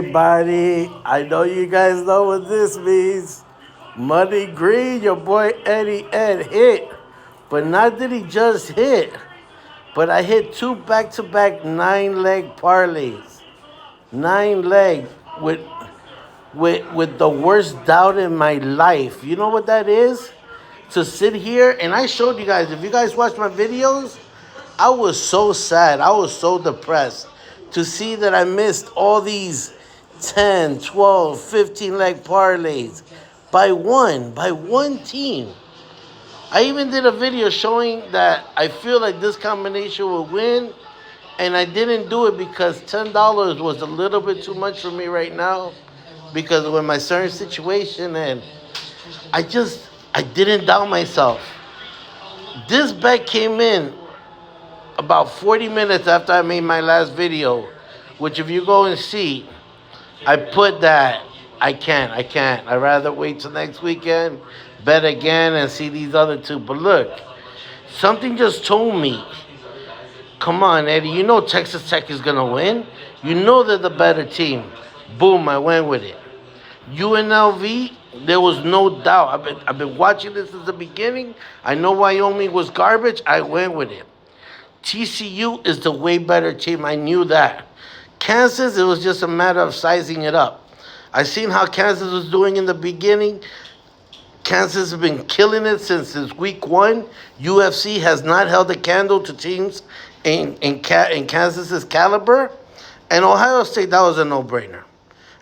Everybody, I know you guys know what this means. Money Green, your boy Eddie Ed hit. But not that he just hit, but I hit two back to back 9 leg parlays. 9 leg with with the worst doubt in my life. You know what that is? To sit here and I showed you guys, if you guys watch my videos, I was so sad. I was so depressed to see that I missed all these 10, 12, 15 leg parlays by one team. I even did a video showing that I feel like this combination will win, and I didn't do it because $10 was a little bit too much for me right now because of my certain situation, and I didn't doubt myself. This bet came in about 40 minutes after I made my last video, which if you go and see, I put that I can't. I'd rather wait till next weekend, bet again, and see these other two. But look, something just told me, come on, Eddie, you know Texas Tech is going to win. You know they're the better team. Boom, I went with it. UNLV, there was no doubt. I've been watching this since the beginning. I know Wyoming was garbage. I went with it. TCU is the way better team. I knew that. Kansas, it was just a matter of sizing it up. I seen how Kansas was doing in the beginning. Kansas has been killing it since week one. UFC has not held a candle to teams in Kansas's caliber. And Ohio State, that was a no-brainer.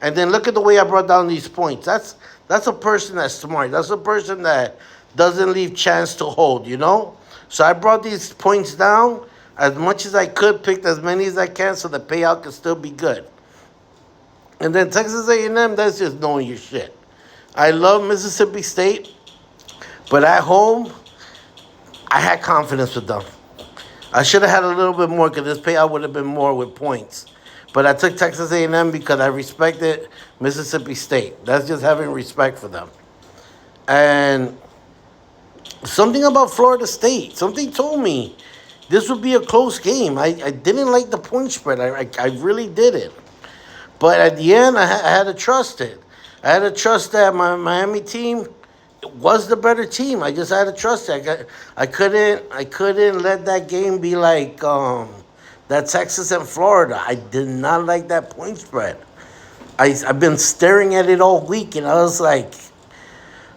And then look at the way I brought down these points. That's a person that's smart. That's a person that doesn't leave chance to hold, you know? So I brought these points down as much as I could, picked as many as I can so the payout can still be good. And then Texas A&M, that's just knowing your shit. I love Mississippi State, but at home, I had confidence with them. I should have had a little bit more because this payout would have been more with points. But I took Texas A&M because I respected Mississippi State. That's just having respect for them. And something about Florida State, something told me this would be a close game. I didn't like the point spread. I really didn't. But at the end, I had to trust it. I had to trust that my Miami team was the better team. I just had to trust it. I couldn't let that game be like that Texas and Florida. I did not like that point spread. I've been staring at it all week, and I was like,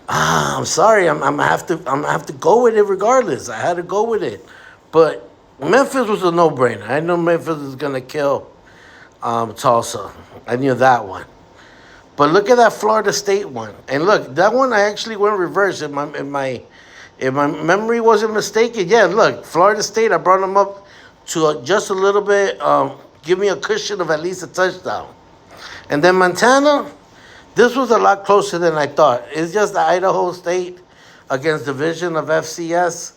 I'm sorry, I'm gonna have to go with it regardless. I had to go with it, but Memphis was a no-brainer. I knew Memphis was gonna kill Tulsa. I knew that one. But look at that Florida State one, and look, that one I actually went reverse if my memory wasn't mistaken. Yeah, look, Florida State. I brought them up to just a little bit. Give me a cushion of at least a touchdown, and then Montana. This was a lot closer than I thought. It's just the Idaho State against Division of FCS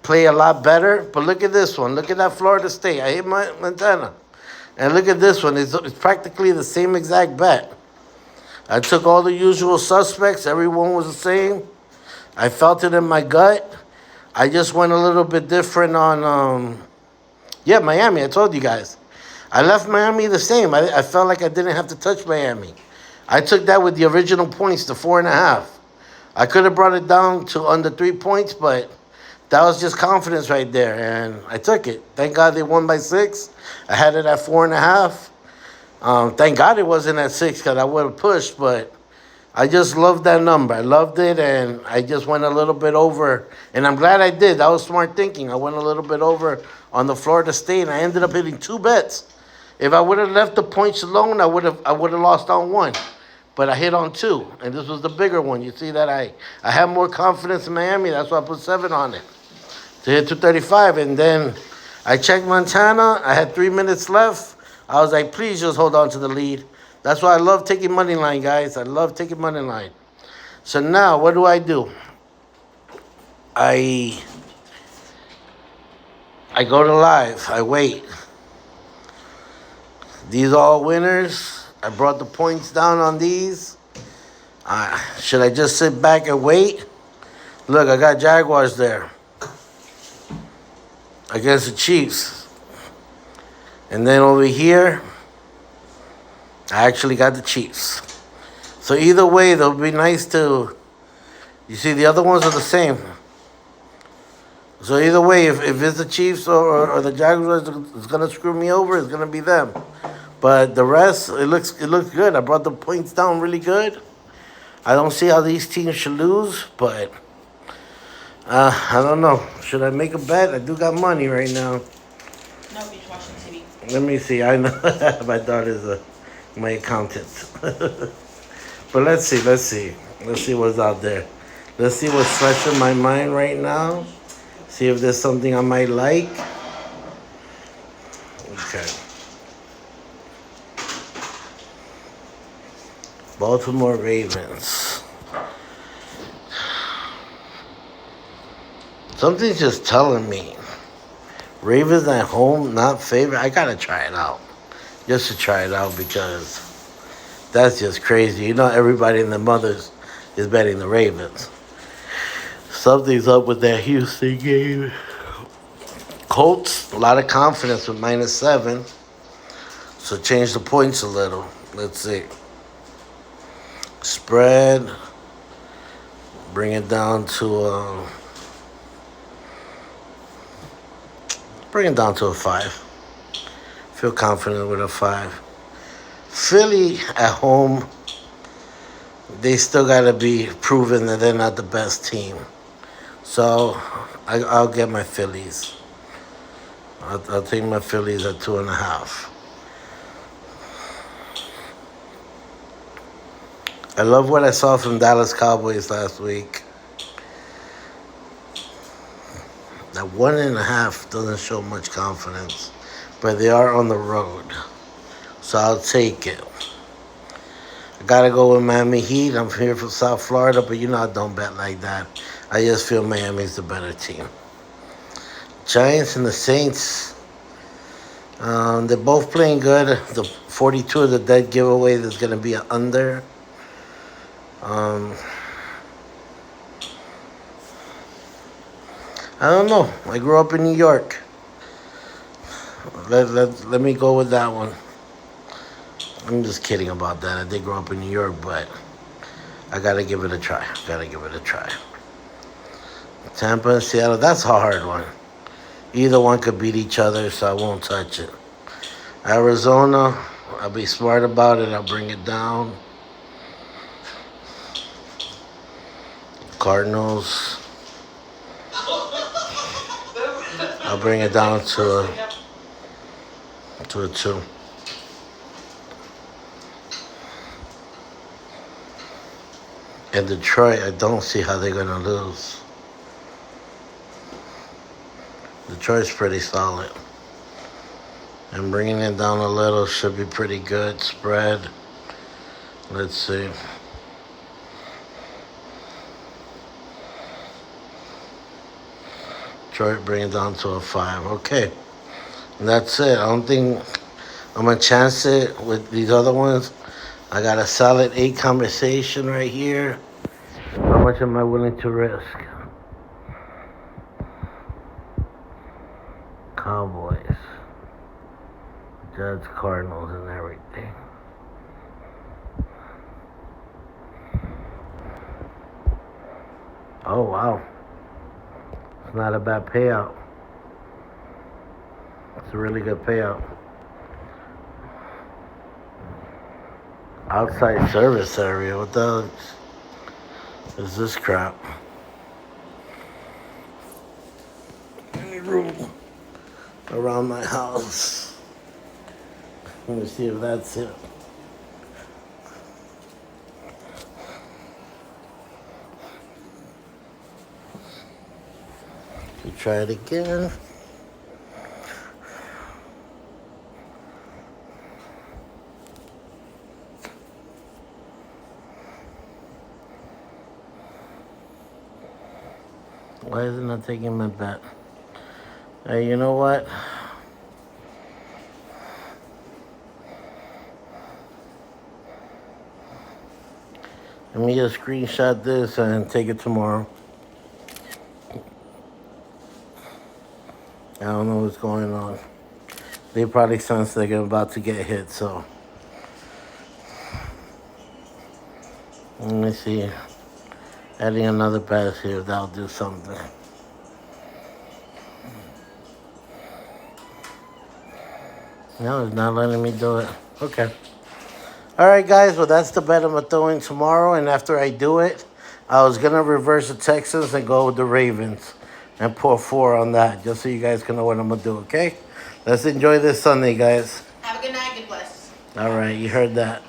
play a lot better. But look at this one. Look at that Florida State. I hit Montana. And look at this one. It's practically the same exact bet. I took all the usual suspects. Everyone was the same. I felt it in my gut. I just went a little bit different on, Miami. I told you guys. I left Miami the same. I felt like I didn't have to touch Miami. I took that with the original points to 4.5. I could have brought it down to under 3 points, but that was just confidence right there, and I took it. Thank God they won by 6. I had it at 4.5. Thank God it wasn't at 6 because I would have pushed, but I just loved that number. I loved it, and I just went a little bit over, and I'm glad I did. That was smart thinking. I went a little bit over on the Florida State, and I ended up hitting 2 bets. If I would have left the points alone, I would have lost on one. But I hit on two, and this was the bigger one. You see that I have more confidence in Miami. That's why I put 7 on it to hit 235. And then I checked Montana. I had 3 minutes left. I was like, please just hold on to the lead. That's why I love taking money line, guys. I love taking money line. So now, what do? I I go to live. I wait. These all winners. I brought the points down on these. Should I just sit back and wait? Look, I got Jaguars there against the Chiefs. And then over here, I actually got the Chiefs. So either way, it'll be nice to. You see, the other ones are the same. So either way, if it's the Chiefs or the Jaguars it's gonna screw me over, it's gonna be them. But the rest, it looks good. I brought the points down really good. I don't see how these teams should lose, but I don't know. Should I make a bet? I do got money right now. No, he's watching TV. Let me see. I know my daughter's my accountant. But let's see what's out there. Let's see what's fresh in my mind right now. See if there's something I might like. Okay. Baltimore Ravens. Something's just telling me Ravens at home, not favorite. I gotta try it out. Just to try it out because that's just crazy. You know, everybody in the mothers is betting the Ravens. Something's up with that Houston game. Colts, a lot of confidence with -7. So change the points a little. Let's see. Spread. Bring it down to a 5. Feel confident with a 5. Philly at home, they still gotta be proven that they're not the best team. So I'll get my Phillies. I'll take my Phillies at 2.5. I love what I saw from Dallas Cowboys last week. That 1.5 doesn't show much confidence, but they are on the road, so I'll take it. I gotta go with Miami Heat. I'm here from South Florida, but you know I don't bet like that. I just feel Miami's the better team. Giants and the Saints, they're both playing good. The 42 is a dead giveaway. There's gonna be an under. I don't know. I grew up in New York. Let me go with that one. I'm just kidding about that. I did grow up in New York, but I gotta give it a try. Tampa and Seattle, that's a hard one. Either one could beat each other, so I won't touch it. Arizona, I'll be smart about it. I'll bring it down. Cardinals, I'll bring it down to a 2. And Detroit, I don't see how they're gonna lose. Detroit's pretty solid. And bringing it down a little should be pretty good. Spread. Let's see. Detroit bring it down to a 5. Okay. And that's it. I don't think I'm going to chance it with these other ones. I got a solid 8 conversation right here. How much am I willing to risk? Cowboys. Jets, Cardinals, and everything. Oh, wow. It's not a bad payout. It's a really good payout. Outside service area. What the hell is this crap? Any room around my house? Let me see if that's it. Try it again. Why is it not taking my bet? Hey, you know what? Let me just screenshot this and take it tomorrow. I don't know what's going on. They probably sense they're about to get hit, so Let me see. Adding another bet here, that'll do something. No, it's not letting me do it. Okay. All right, guys. Well, that's the bet I'm throwing tomorrow. And after I do it, I was gonna reverse the Texans and go with the Ravens and pour 4 on that, just so you guys can know what I'm gonna do. Okay. Let's enjoy this Sunday, guys. Have a good night. Good bless. All right, you heard that.